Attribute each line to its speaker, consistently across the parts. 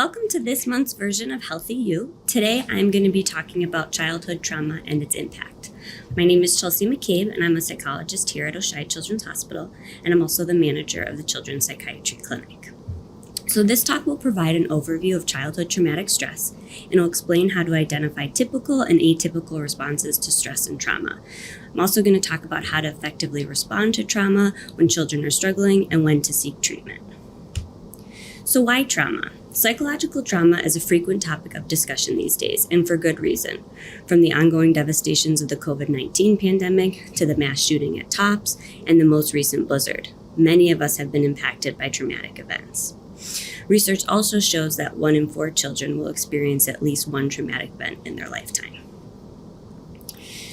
Speaker 1: Welcome to this month's version of HealthyU. Today I'm going to be talking about childhood trauma and its impact. My name is Chelsea McCabe and I'm a psychologist here at Oishei Children's Hospital, and I'm also the manager of the Children's Psychiatry Clinic. So this talk will provide an overview of childhood traumatic stress and will explain how to identify typical and atypical responses to stress and trauma. I'm also going to talk about how to effectively respond to trauma when children are struggling and when to seek treatment. So why trauma? Psychological trauma is a frequent topic of discussion these days, and for good reason. From the ongoing devastations of the COVID-19 pandemic to the mass shooting at Tops and the most recent blizzard, many of us have been impacted by traumatic events. Research also shows that 1 in 4 children will experience at least one traumatic event in their lifetime.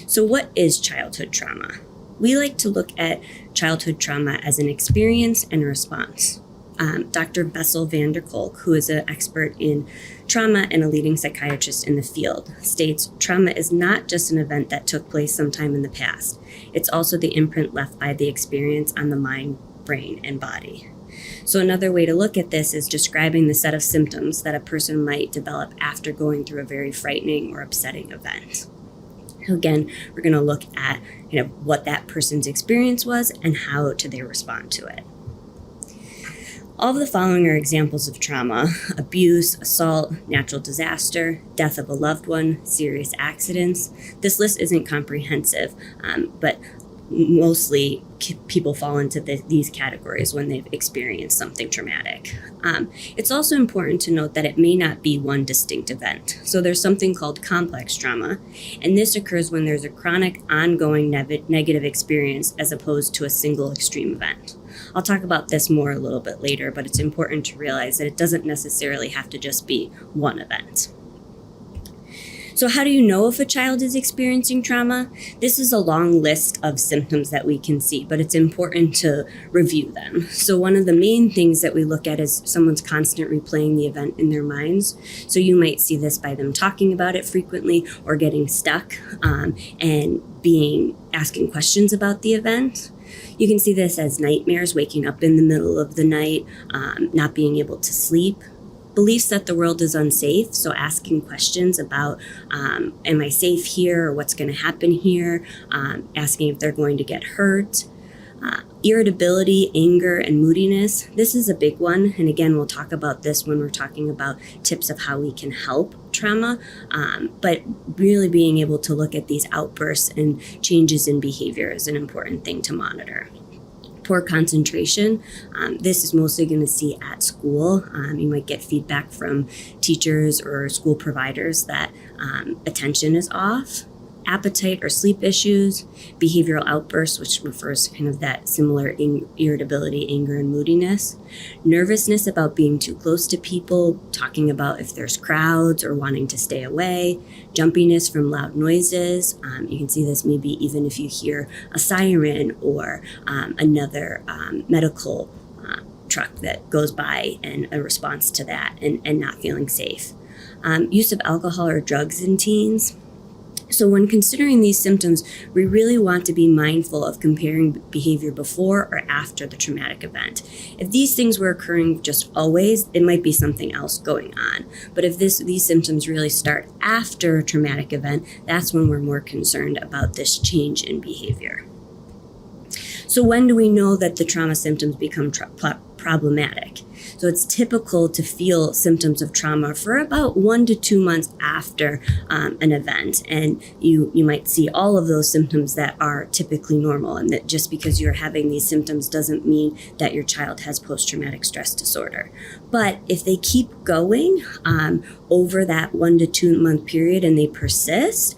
Speaker 1: So what is childhood trauma? We like to look at childhood trauma as an experience and a response. Dr. Bessel van der Kolk, who is an expert in trauma and a leading psychiatrist in the field, states trauma is not just an event that took place sometime in the past. It's also the imprint left by the experience on the mind, brain, and body. So another way to look at this is describing the set of symptoms that a person might develop after going through a very frightening or upsetting event. Again, we're going to look at what that person's experience was and how do they respond to it. All of the following are examples of trauma: abuse, assault, natural disaster, death of a loved one, serious accidents. This list isn't comprehensive, but mostly people fall into these categories when they've experienced something traumatic. It's also important to note that it may not be one distinct event. So there's something called complex trauma, and this occurs when there's a chronic, ongoing negative experience as opposed to a single extreme event. I'll talk about this more a little bit later, but it's important to realize that it doesn't necessarily have to just be one event. So how do you know if a child is experiencing trauma? This is a long list of symptoms that we can see, but it's important to review them. So one of the main things that we look at is someone's constant replaying the event in their minds. So you might see this by them talking about it frequently or getting stuck and asking questions about the event. You can see this as nightmares, waking up in the middle of the night, not being able to sleep. Beliefs that the world is unsafe, so asking questions about, am I safe here, or what's going to happen here, asking if they're going to get hurt. Irritability, anger, and moodiness. This is a big one, and again, we'll talk about this when we're talking about tips of how we can help trauma, but really being able to look at these outbursts and changes in behavior is an important thing to monitor. Poor concentration. This is mostly going to see at school. You might get feedback from teachers or school providers that attention is off. Appetite or sleep issues, behavioral outbursts, which refers to kind of that similar irritability, anger, and moodiness. Nervousness about being too close to people, talking about if there's crowds or wanting to stay away. Jumpiness from loud noises. You can see this maybe even if you hear a siren or another medical truck that goes by and a response to that and not feeling safe. Use of alcohol or drugs in teens. So when considering these symptoms, we really want to be mindful of comparing behavior before or after the traumatic event. If these things were occurring just always, it might be something else going on. But if these symptoms really start after a traumatic event, that's when we're more concerned about this change in behavior. So when do we know that the trauma symptoms become problematic? So it's typical to feel symptoms of trauma for about 1 to 2 months after an event. And you might see all of those symptoms that are typically normal, and that just because you're having these symptoms doesn't mean that your child has post-traumatic stress disorder. But if they keep going over that 1 to 2 month period and they persist,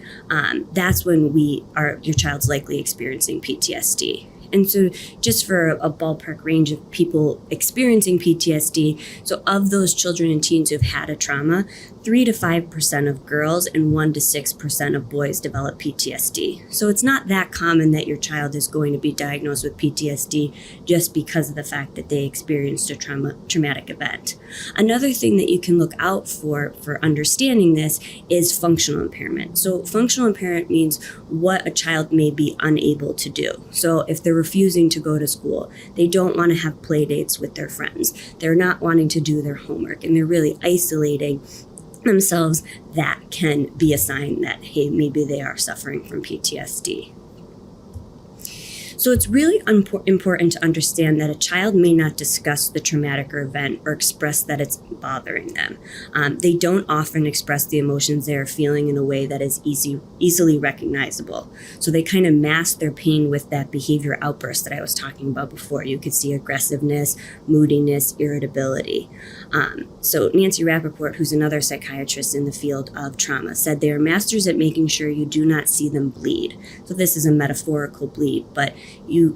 Speaker 1: that's when your child's likely experiencing PTSD. And so just for a ballpark range of people experiencing PTSD, so of those children and teens who've had a trauma, 3 to 5% of girls and 1 to 6% of boys develop PTSD. So it's not that common that your child is going to be diagnosed with PTSD just because of the fact that they experienced a traumatic event. Another thing that you can look out for understanding this is functional impairment. So functional impairment means what a child may be unable to do. So if they're refusing to go to school. They don't want to have play dates with their friends. They're not wanting to do their homework, and they're really isolating themselves. That can be a sign that, hey, maybe they are suffering from PTSD. So it's really important to understand that a child may not discuss the traumatic event or express that it's bothering them. They don't often express the emotions they're feeling in a way that is easily recognizable. So they kind of mask their pain with that behavior outburst that I was talking about before. You could see aggressiveness, moodiness, irritability. So Nancy Rappaport, who's another psychiatrist in the field of trauma, said they are masters at making sure you do not see them bleed. So this is a metaphorical bleed, but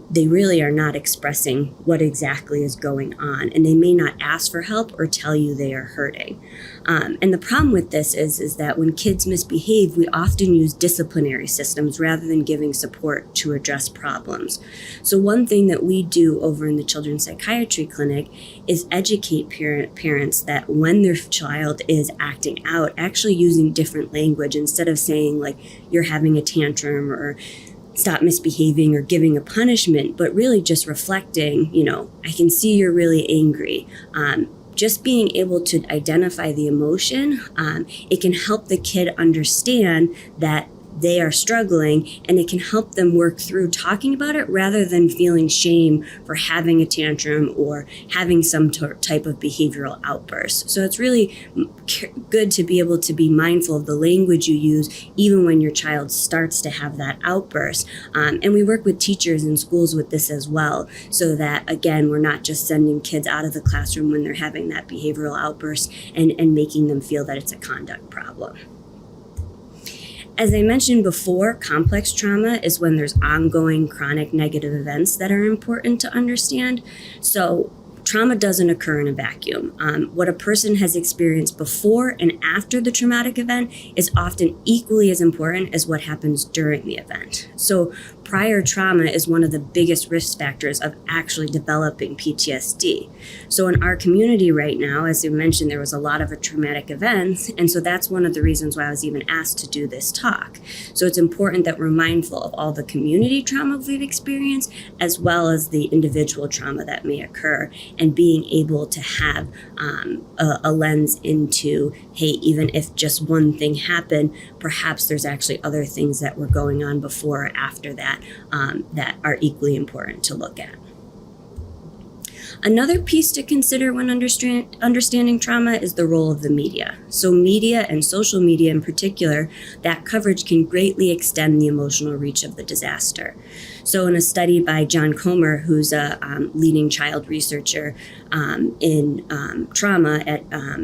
Speaker 1: they really are not expressing what exactly is going on, and they may not ask for help or tell you they are hurting. And the problem with this is that when kids misbehave, we often use disciplinary systems rather than giving support to address problems. So one thing that we do over in the Children's Psychiatry Clinic is educate parents that when their child is acting out, actually using different language instead of saying like, you're having a tantrum or stop misbehaving or giving a punishment, but really just reflecting, I can see you're really angry. Just being able to identify the emotion, it can help the kid understand that they are struggling, and it can help them work through talking about it rather than feeling shame for having a tantrum or having some type of behavioral outburst. So it's really good to be able to be mindful of the language you use even when your child starts to have that outburst. And we work with teachers in schools with this as well, so that, again, we're not just sending kids out of the classroom when they're having that behavioral outburst and making them feel that it's a conduct problem. As I mentioned before, complex trauma is when there's ongoing chronic negative events that are important to understand. So trauma doesn't occur in a vacuum. What a person has experienced before and after the traumatic event is often equally as important as what happens during the event. So prior trauma is one of the biggest risk factors of actually developing PTSD. So in our community right now, as you mentioned, there was a lot of traumatic events, and so that's one of the reasons why I was even asked to do this talk. So it's important that we're mindful of all the community trauma we've experienced, as well as the individual trauma that may occur, and being able to have a lens into, hey, even if just one thing happened, perhaps there's actually other things that were going on before or after that that are equally important to look at. Another piece to consider when understanding trauma is the role of the media. So media and social media in particular, that coverage can greatly extend the emotional reach of the disaster. So in a study by John Comer, who's a leading child researcher in trauma,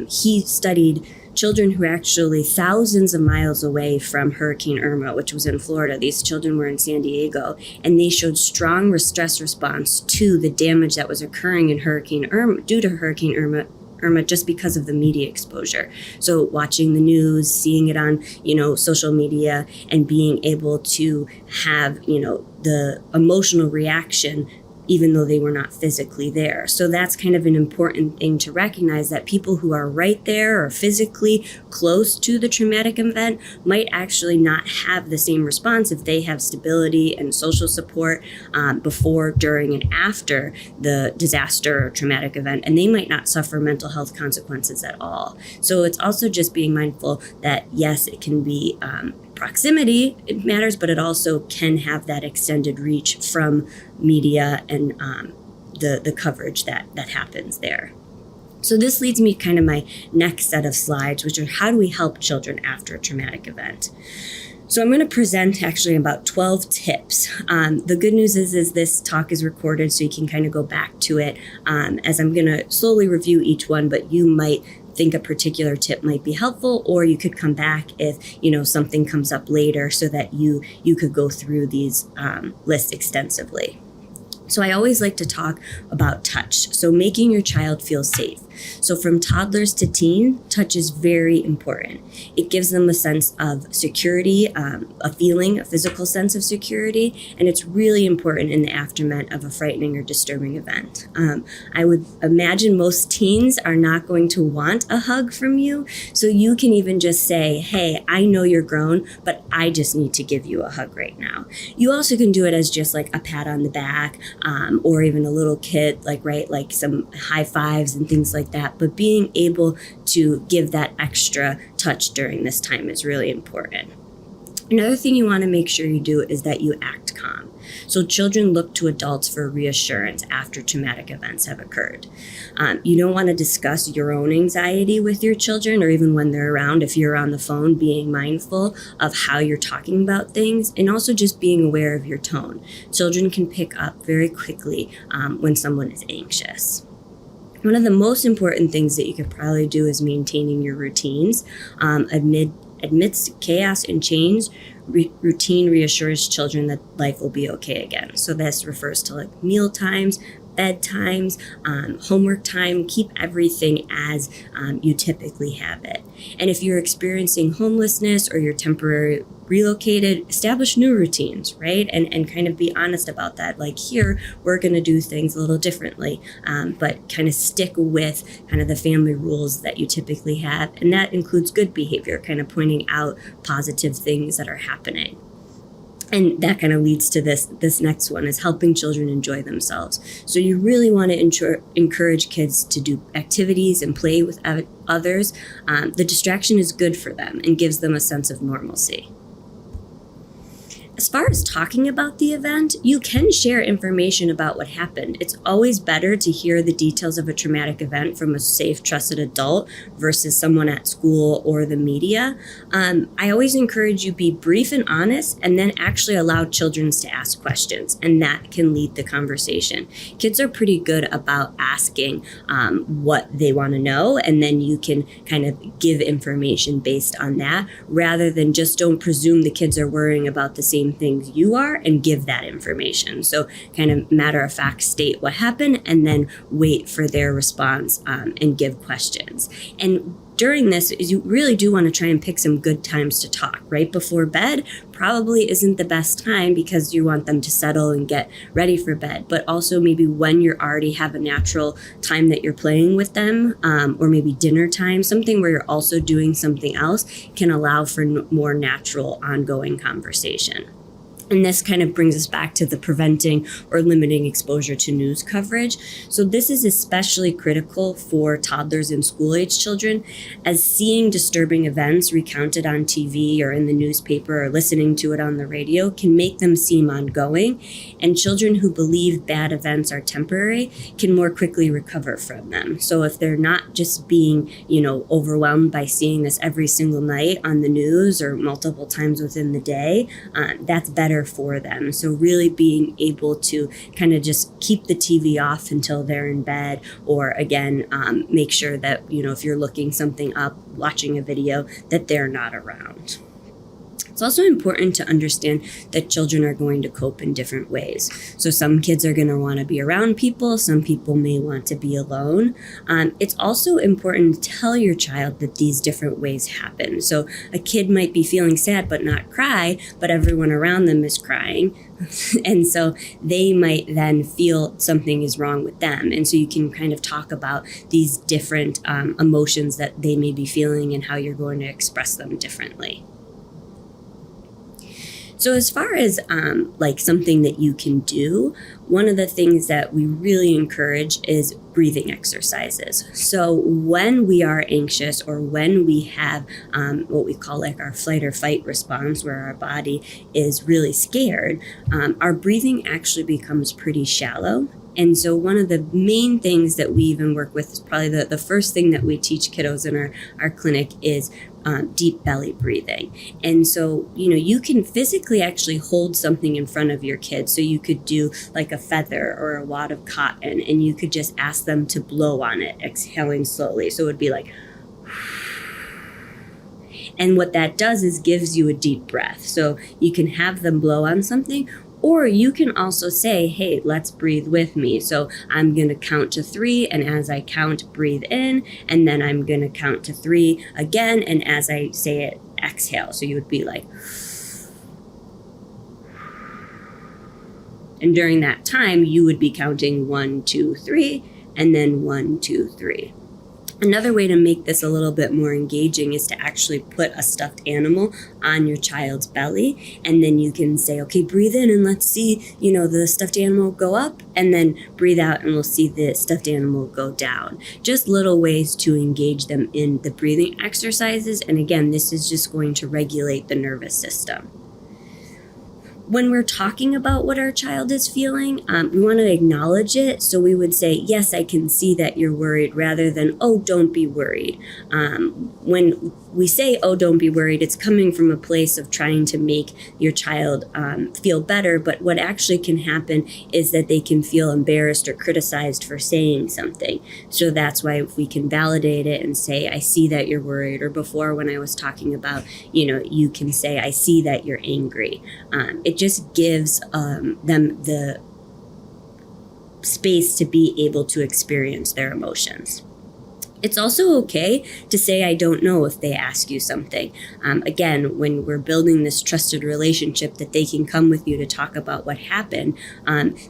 Speaker 1: he studied children who were actually thousands of miles away from Hurricane Irma, which was in Florida. These children were in San Diego, and they showed strong stress response to the damage that was occurring in Hurricane Irma due to Hurricane Irma just because of the media exposure. So watching the news, seeing it on, social media, and being able to have, the emotional reaction even though they were not physically there. So that's kind of an important thing to recognize, that people who are right there or physically close to the traumatic event might actually not have the same response if they have stability and social support before, during, and after the disaster or traumatic event, and they might not suffer mental health consequences at all. So it's also just being mindful that, yes, it can be proximity, it matters, but it also can have that extended reach from media and the coverage that happens there. So this leads me kind of my next set of slides, which are how do we help children after a traumatic event? So I'm going to present actually about 12 tips. The good news is this talk is recorded, so you can kind of go back to it as I'm going to slowly review each one, but you might think a particular tip might be helpful, or you could come back if something comes up later so that you could go through these lists extensively. So I always like to talk about touch. So making your child feel safe. So from toddlers to teen, touch is very important. It gives them a sense of security, a physical sense of security, and it's really important in the aftermath of a frightening or disturbing event. I would imagine most teens are not going to want a hug from you, so you can even just say, hey, I know you're grown, but I just need to give you a hug right now. You also can do it as just like a pat on the back, or even a little kid, like some high fives and things like that. But being able to give that extra touch during this time is really important. Another thing you want to make sure you do is that you act calm. So children look to adults for reassurance after traumatic events have occurred. You don't want to discuss your own anxiety with your children, or even when they're around. If you're on the phone, being mindful of how you're talking about things, and also just being aware of your tone. Children can pick up very quickly when someone is anxious. One of the most important things that you could probably do is maintaining your routines. Amidst chaos and change, routine reassures children that life will be okay again. So this refers to like meal times, bedtimes, homework time. Keep everything as you typically have it. And if you're experiencing homelessness or you're temporarily relocated, establish new routines, right? And kind of be honest about that. Like, here, we're going to do things a little differently, but kind of stick with kind of the family rules that you typically have. And that includes good behavior, kind of pointing out positive things that are happening. And that kind of leads to this next one, is helping children enjoy themselves. So you really want to encourage kids to do activities and play with others. The distraction is good for them and gives them a sense of normalcy. As far as talking about the event, you can share information about what happened. It's always better to hear the details of a traumatic event from a safe, trusted adult versus someone at school or the media. I always encourage you be brief and honest, and then actually allow children to ask questions, and that can lead the conversation. Kids are pretty good about asking what they want to know, and then you can kind of give information based on that, rather than just don't presume the kids are worrying about the same things you are and give that information. So kind of matter of fact, state what happened and then wait for their response and give questions. And during this, you really do want to try and pick some good times to talk. Right before bed probably isn't the best time because you want them to settle and get ready for bed, but also maybe when you already have a natural time that you're playing with them, or maybe dinner time, something where you're also doing something else can allow for more natural ongoing conversation. And this kind of brings us back to the preventing or limiting exposure to news coverage. So this is especially critical for toddlers and school-age children, as seeing disturbing events recounted on TV or in the newspaper or listening to it on the radio can make them seem ongoing. And children who believe bad events are temporary can more quickly recover from them. So if they're not just being, overwhelmed by seeing this every single night on the news or multiple times within the day, that's better for them. So really being able to kind of just keep the TV off until they're in bed, or again, make sure that, if you're looking something up, watching a video, that they're not around. It's also important to understand that children are going to cope in different ways. So some kids are going to want to be around people. Some people may want to be alone. It's also important to tell your child that these different ways happen. So a kid might be feeling sad but not cry, but everyone around them is crying. And so they might then feel something is wrong with them. And so you can kind of talk about these different emotions that they may be feeling and how you're going to express them differently. So as far as something that you can do, one of the things that we really encourage is breathing exercises. So when we are anxious, or when we have what we call our flight or fight response, where our body is really scared, our breathing actually becomes pretty shallow. And so one of the main things that we even work with is probably the first thing that we teach kiddos in our clinic is deep belly breathing. And so, you can physically actually hold something in front of your kids. So you could do like a feather or a wad of cotton, and you could just ask them to blow on it, exhaling slowly. So it would be like, and what that does is gives you a deep breath. So you can have them blow on something, Or you can also say, hey, let's breathe with me. So I'm going to count to 3, and as I count, breathe in, and then I'm going to count to 3 again, and as I say it, exhale. So you would be like, and during that time, you would be counting 1, 2, 3, and then 1, 2, 3. Another way to make this a little bit more engaging is to actually put a stuffed animal on your child's belly, and then you can say, okay, breathe in and let's see, the stuffed animal go up, and then breathe out and we'll see the stuffed animal go down. Just little ways to engage them in the breathing exercises, and again, this is just going to regulate the nervous system. When we're talking about what our child is feeling, we want to acknowledge it. So we would say, yes, I can see that you're worried, rather than, oh, don't be worried. When we say, oh, don't be worried, it's coming from a place of trying to make your child feel better. But what actually can happen is that they can feel embarrassed or criticized for saying something. So that's why if we can validate it and say, I see that you're worried, or before when I was talking about, you can say, I see that you're angry. It just gives them the space to be able to experience their emotions. It's also okay to say, I don't know, if they ask you something. Again, when we're building this trusted relationship that they can come with you to talk about what happened,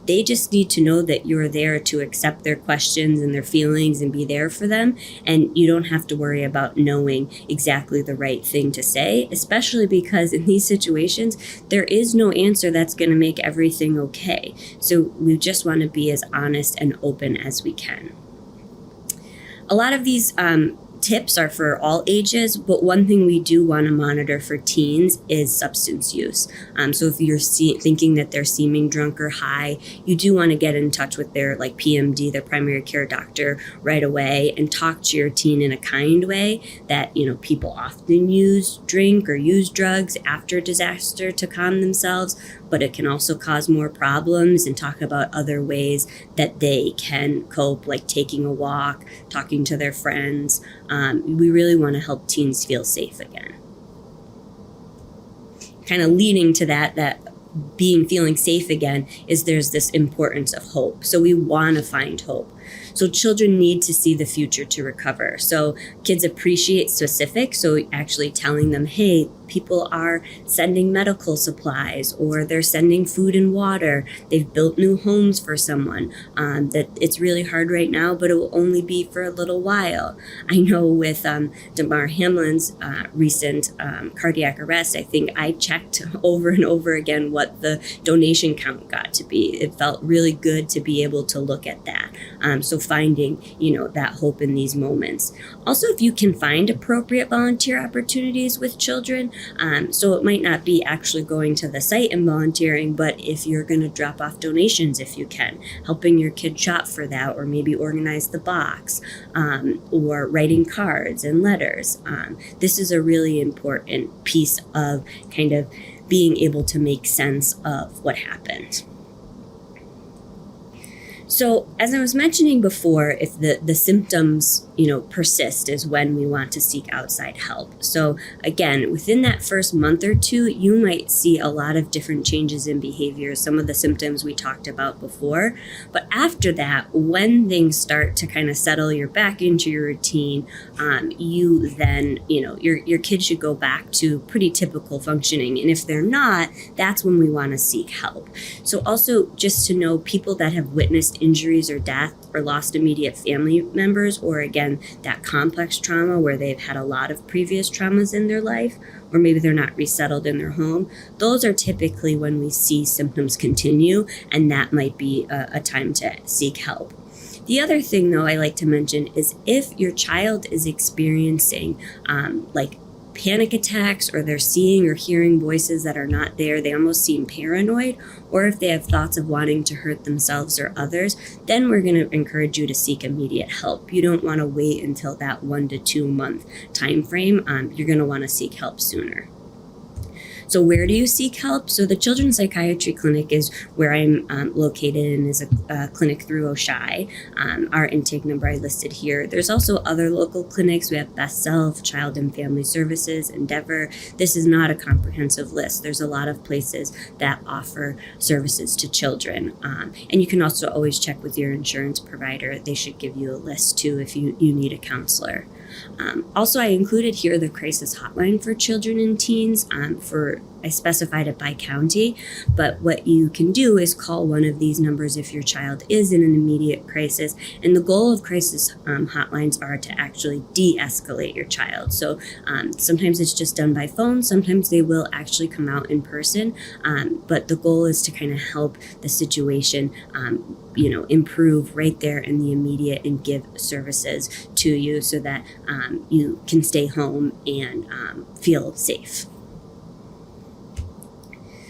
Speaker 1: they just need to know that you're there to accept their questions and their feelings and be there for them. And you don't have to worry about knowing exactly the right thing to say, especially because in these situations, there is no answer that's going to make everything okay. So we just want to be as honest and open as we can. A lot of these tips are for all ages, but one thing we do want to monitor for teens is substance use. So if you're thinking that they're seeming drunk or high, you do want to get in touch with their PMD, their primary care doctor, right away, and talk to your teen in a kind way that, people often drink or use drugs after disaster to calm themselves, but it can also cause more problems, and talk about other ways that they can cope, like taking a walk, talking to their friends. We really want to help teens feel safe again. Kind of leading to that feeling safe again is there's this importance of hope. So we want to find hope. So children need to see the future to recover. So kids appreciate specifics. So actually telling them, hey, people are sending medical supplies, or they're sending food and water. They've built new homes for someone. That it's really hard right now, but it will only be for a little while. I know with Damar Hamlin's recent cardiac arrest, I think I checked over and over again what the donation count got to be. It felt really good to be able to look at that. So finding, that hope in these moments. Also, if you can find appropriate volunteer opportunities with children, so it might not be actually going to the site and volunteering, but if you're going to drop off donations, if you can, helping your kid shop for that, or maybe organize the box, or writing cards and letters. This is a really important piece of kind of being able to make sense of what happened. So as I was mentioning before, if the symptoms, persist is when we want to seek outside help. So again, within that first month or two, you might see a lot of different changes in behavior, some of the symptoms we talked about before. But after that, when things start to kind of settle, you're back into your routine, you then, your kid should go back to pretty typical functioning. And if they're not, that's when we want to seek help. So also just to know, people that have witnessed injuries or death or lost immediate family members, or again, that complex trauma where they've had a lot of previous traumas in their life, or maybe they're not resettled in their home, those are typically when we see symptoms continue, and that might be a time to seek help. The other thing, though, I like to mention is if your child is experiencing panic attacks, or they're seeing or hearing voices that are not there, they almost seem paranoid, or if they have thoughts of wanting to hurt themselves or others, then we're going to encourage you to seek immediate help. You don't want to wait until that 1 to 2 month time frame. You're going to want to seek help sooner. So where do you seek help? So the Children's Psychiatry Clinic is where I'm located and is a clinic through OSHI. Our intake number I listed here. There's also other local clinics. We have Best Self, Child and Family Services, Endeavor. This is not a comprehensive list. There's a lot of places that offer services to children. And you can also always check with your insurance provider. They should give you a list too if you need a counselor. Also, I included here the crisis hotline for children and teens. I specified it by county, but what you can do is call one of these numbers if your child is in an immediate crisis. And the goal of crisis hotlines are to actually de-escalate your child. So sometimes it's just done by phone. Sometimes they will actually come out in person. But the goal is to kind of help the situation improve right there in the immediate and give services to you so that you can stay home and feel safe.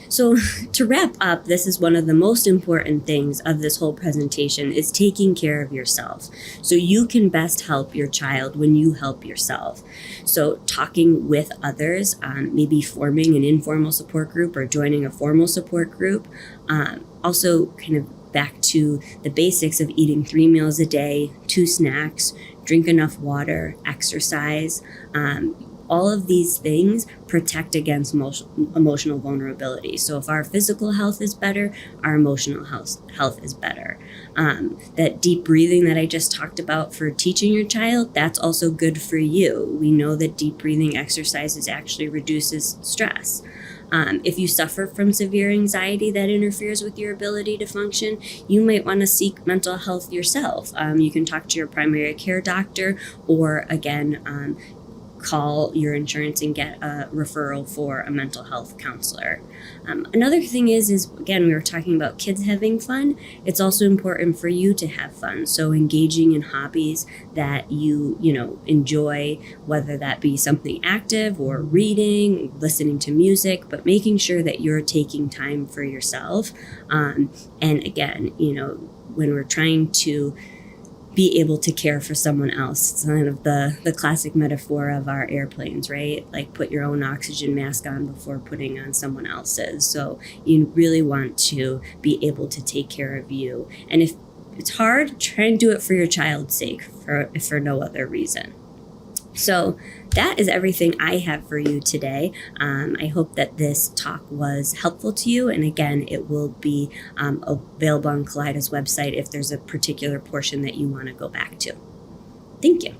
Speaker 1: So to wrap up, this is one of the most important things of this whole presentation is taking care of yourself. So you can best help your child when you help yourself. So talking with others, maybe forming an informal support group or joining a formal support group. Also kind of back to the basics of eating 3 meals a day, 2 snacks, drink enough water, exercise. All of these things protect against emotional vulnerability. So if our physical health is better, our emotional health is better. That deep breathing that I just talked about for teaching your child, that's also good for you. We know that deep breathing exercises actually reduces stress. If you suffer from severe anxiety that interferes with your ability to function, you might want to seek mental health yourself. You can talk to your primary care doctor or, again, call your insurance and get a referral for a mental health counselor. Another thing is again, we were talking about kids having fun. It's also important for you to have fun. So engaging in hobbies that you enjoy, whether that be something active or reading, listening to music, but making sure that you're taking time for yourself. And again, when we're trying to be able to care for someone else. It's kind of the classic metaphor of our airplanes, right? Like put your own oxygen mask on before putting on someone else's. So you really want to be able to take care of you. And if it's hard, try and do it for your child's sake, for no other reason. So that is everything I have for you today. I hope that this talk was helpful to you. And again, it will be available on Kaleida's website if there's a particular portion that you want to go back to. Thank you.